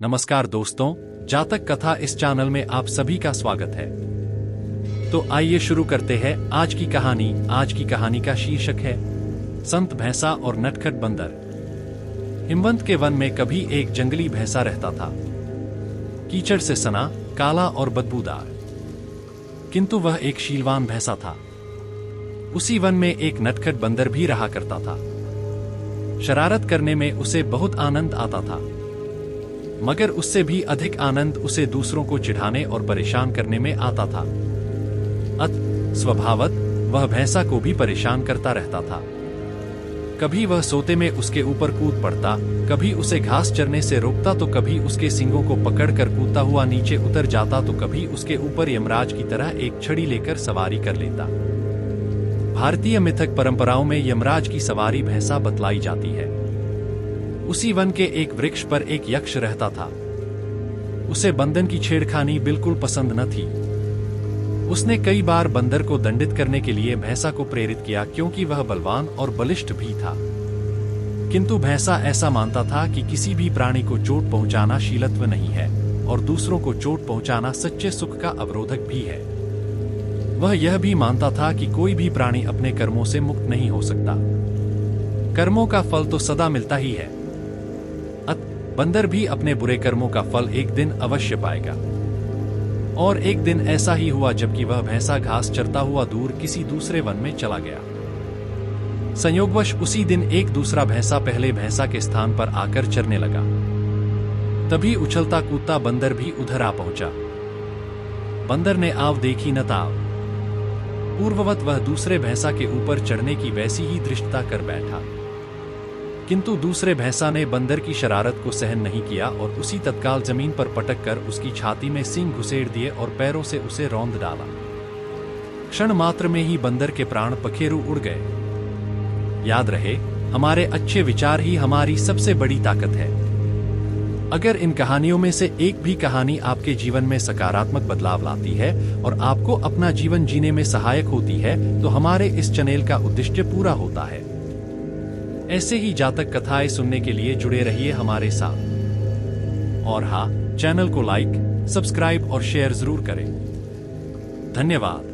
नमस्कार दोस्तों, जातक कथा इस चैनल में आप सभी का स्वागत है। तो आइए शुरू करते हैं आज की कहानी। आज की कहानी का शीर्षक है संत भैंसा और नटखट बंदर। हिमवंत के वन में कभी एक जंगली भैंसा रहता था, कीचड़ से सना, काला और बदबूदार। किंतु वह एक शीलवान भैंसा था। उसी वन में एक नटखट बंदर भी रहा करता था। शरारत करने में उसे बहुत आनंद आता था, मगर उससे भी अधिक आनंद उसे दूसरों को चिढ़ाने और परेशान करने में आता था। स्वभावत वह भैंसा को भी परेशान करता रहता था। कभी वह सोते में उसके ऊपर कूद पड़ता, कभी उसे घास चरने से रोकता, तो कभी उसके सींगों को पकड़कर कूदता हुआ नीचे उतर जाता, तो कभी उसके ऊपर यमराज की तरह एक छड़ी लेकर सवारी कर लेता। भारतीय मिथक परंपराओं में यमराज की सवारी भैंसा बतलाई जाती है। उसी वन के एक वृक्ष पर एक यक्ष रहता था। उसे बंदर की छेड़खानी बिल्कुल पसंद न थी। उसने कई बार बंदर को दंडित करने के लिए भैंसा को प्रेरित किया, क्योंकि वह बलवान और बलिष्ठ भी था। किंतु भैंसा ऐसा मानता था कि किसी भी प्राणी को चोट पहुंचाना शीलत्व नहीं है और दूसरों को चोट पहुंचाना सच्चे सुख का अवरोधक भी है। वह यह भी मानता था कि कोई भी प्राणी अपने कर्मों से मुक्त नहीं हो सकता। कर्मों का फल तो सदा मिलता ही है। बंदर भी अपने बुरे कर्मों का फल एक दिन अवश्य पाएगा। और एक दिन ऐसा ही हुआ, जबकि वह भैंसा घास चरता हुआ दूर किसी दूसरे वन में चला गया। संयोगवश उसी दिन एक दूसरा भैंसा पहले भैंसा के स्थान पर आकर चरने लगा। तभी उछलता कूदता बंदर भी उधर आ पहुंचा। बंदर ने आव देखी न ताव। पूर्ववत वह दूसरे भैंसा के ऊपर चढ़ने की वैसी ही धृष्टता कर बैठा। किंतु दूसरे भैंसा ने बंदर की शरारत को सहन नहीं किया और उसी तत्काल जमीन पर पटक कर उसकी छाती में सींग घुसेड़ दिए और पैरों से उसे रौंद डाला। क्षण मात्र में ही बंदर के प्राण पखेरु उड़ गए। याद रहे, हमारे अच्छे विचार ही हमारी सबसे बड़ी ताकत है। अगर इन कहानियों में से एक भी कहानी आपके जीवन में सकारात्मक बदलाव लाती है और आपको अपना जीवन जीने में सहायक होती है, तो हमारे इस चैनल का उद्देश्य पूरा होता है। ऐसे ही जातक कथाएं सुनने के लिए जुड़े रहिए हमारे साथ। और हाँ, चैनल को लाइक, सब्सक्राइब और शेयर जरूर करें। धन्यवाद।